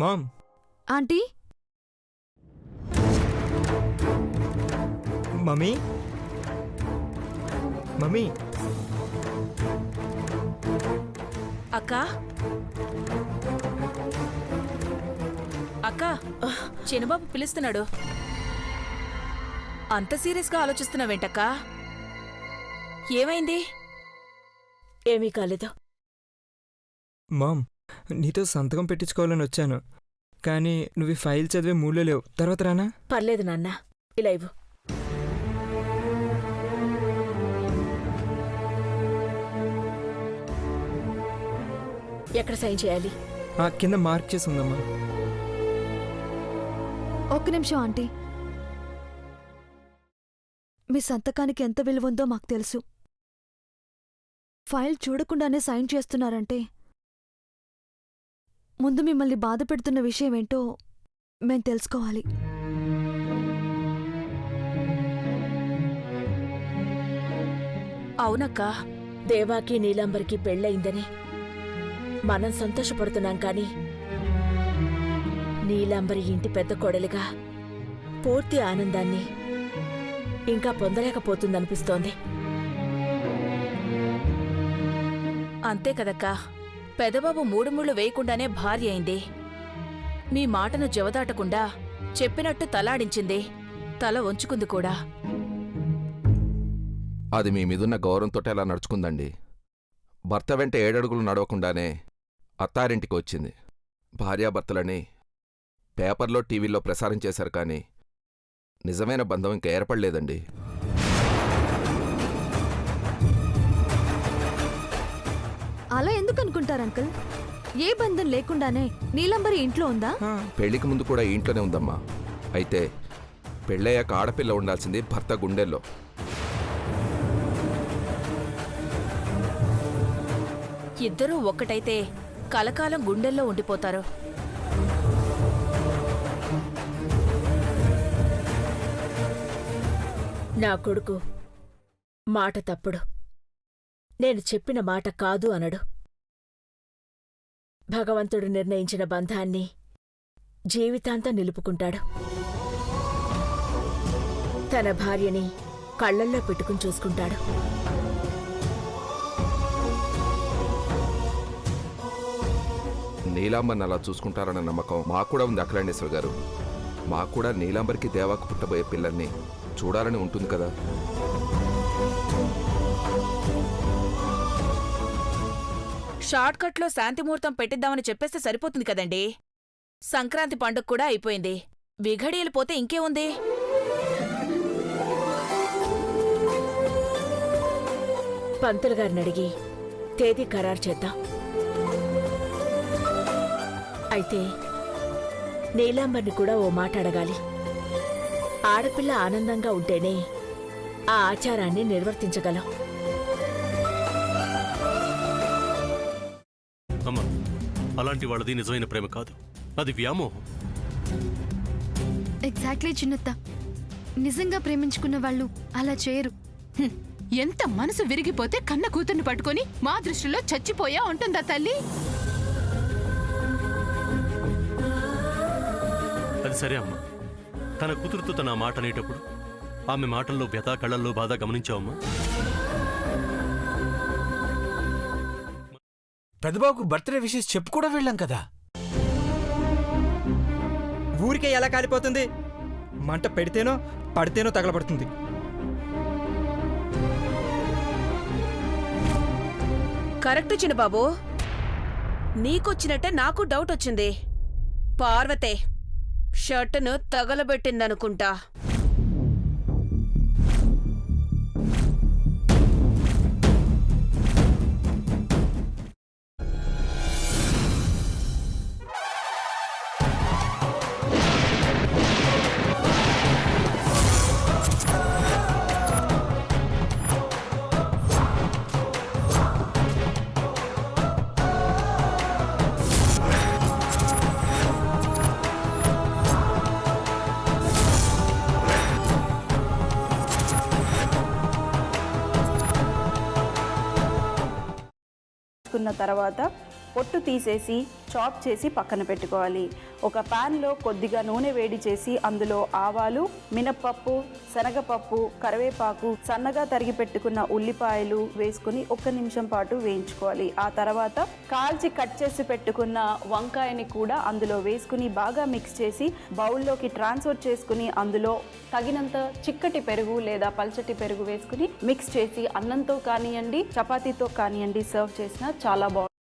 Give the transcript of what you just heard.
Ma'am. Aunty. Mummy. Mummy. అక్క అక్క చిన్నబాబు పిలుస్తున్నాడు. అంత సీరియస్గా ఆలోచిస్తున్నావేంటక్క? ఏమైంది? ఏమీ కాలేదు. మామ్, నీతో సంతకం పెట్టించుకోవాలని వచ్చాను, కానీ నువ్వు ఈ ఫైల్ చదివే మూడ్లో లేవు. తర్వాత రానా? పర్లేదు నాన్న, ఇలా ఇవ్వు. ఎక్కడ సైన్ చేయాలి? కింద మార్క్ చేసి ఉందమ్మా. ఒక్క నిమిషం ఆంటీ. మీ సంతకానికి ఎంత విలువ ఉందో మాకు తెలుసు. ఫైల్ చూడకుండానే సైన్ చేస్తున్నారంటే ముందు మిమ్మల్ని బాధ పెడుతున్న విషయమేంటో మేం తెలుసుకోవాలి. అవునక్క, దేవాకి నీలాంబరికి పెళ్ళయిందని మనం సంతోషపడుతున్నాం, కానీ నీలాంబరి ఇంటి పెద్ద కోడలిగా పూర్తి ఆనందాన్ని ఇంకా పొందలేకపోతుందనిపిస్తోంది. అంతే కదక్కా. పెదబాబు మూడు ముళ్ళు వేయకుండానే భార్య అయింది. మీ మాటను జవదాటకుండా చెప్పినట్టు తలాడించింది, తల వంచుకుంది కూడా. అది మీ మీదున్న గౌరవంతో ఎలా నడుచుకుందండి. భర్త వెంట 7 అడుగులు నడవకుండానే అత్తారింటికి వచ్చింది. భార్యాభర్తలని పేపర్లో టీవీల్లో ప్రసారం చేశారు, కానీ నిజమైన బంధం ఇంకా ఏర్పడలేదండి. అలా ఎందుకు అనుకుంటారు అంకుల్? ఏ బంధం లేకుండానే నీలంబరి ఇంట్లో ఉందా? పెళ్లికి ముందు కూడా ఈ ఇంట్లోనే ఉందమ్మా. అయితే పెళ్ళయ్యాక ఆడపిల్ల ఉండాల్సింది భర్త గుండెల్లో. ఇద్దరూ ఒక్కటైతే కలకాలం గుండెల్లో ఉండిపోతారు. నా కొడుకు మాట తప్పుడు. నేను చెప్పిన మాట కాదు అనడు. భగవంతుడు నిర్ణయించిన బంధాన్ని జీవితాంతం నిలుపుకుంటాడు. తన భార్యని కళ్లల్లో పెట్టుకుని చూసుకుంటాడు. నీలాంబర్ని అలా చూసుకుంటారన్న నమ్మకం మాకు కూడా ఉంది అఖిలాండేశ్వర్ గారు. మాకు కూడా నీలాంబరికి దేవాకు పుట్టబోయే పిల్లల్ని చూడాలని ఉంటుంది కదా. షార్ట్ కట్లో శాంతిముహూర్తం పెట్టిద్దామని చెప్పేస్తే సరిపోతుంది కదండి. సంక్రాంతి పండుగ కూడా అయిపోయింది. విఘడియలు పోతే ఇంకే ఉంది? పంతులు గారిని అడిగి తేదీ ఖరారు చేద్దాం. అయితే నీలాంబర్ని కూడా ఓ మాట అడగాలి. ఆడపిల్ల ఆనందంగా ఉంటేనే ఆ ఆచారాన్ని నిర్వర్తించగలం. అమ్మా, అలాంటి వాళ్ళది నిజమైన ప్రేమ కాదు, అది వ్యామోహం. ఎగ్జాక్ట్లీ చిన్నత్త. నిజంగా ప్రేమించుకున్న వాళ్ళు అలా చేయరు. ఎంత మనసు విరిగిపోతే కన్న కూతుర్ని పట్టుకొని మా దృష్టిలో చచ్చిపోయా ఉంటుందా తల్లి? అది సరే అమ్మా, తన కూతురుతో తన మాట అనేటప్పుడు ఆమె మాటల్లో వ్యథ, కళ్ళల్లో బాధ గమనించావమ్మా? పెద్దబాబుకు బర్త్డే విషెస్ చెప్పు కూడా వెళ్ళాం కదా. ఊరికే ఎలా కాలిపోతుంది? మంట పెడితేనో పడితేనో తగలబడుతుంది. కరెక్ట్ చిన్నబాబు. నీకొచ్చినట్టే నాకు డౌట్ వచ్చింది. పార్వతే షర్టును తగలబెట్టిందనుకుంటా. తర్వాత పొట్టు తీసేసి చాప్ చేసి పక్కన పెట్టుకోవాలి. ఒక ప్యాన్లో కొద్దిగా నూనె వేడి చేసి అందులో ఆవాలు, మినప్పప్పు, శనగపప్పు, కరివేపాకు, సన్నగా తరిగి పెట్టుకున్న ఉల్లిపాయలు వేసుకుని 1 నిమిషం పాటు వేయించుకోవాలి. ఆ తర్వాత కాల్చి కట్ చేసి పెట్టుకున్న వంకాయని కూడా అందులో వేసుకుని బాగా మిక్స్ చేసి బౌల్లోకి ట్రాన్స్ఫర్ చేసుకుని అందులో తగినంత చిక్కటి పెరుగు లేదా పల్చటి పెరుగు వేసుకుని మిక్స్ చేసి అన్నంతో కానివ్వండి, చపాతీతో కానివ్వండి సర్వ్ చేసినా చాలా బాగుంటుంది.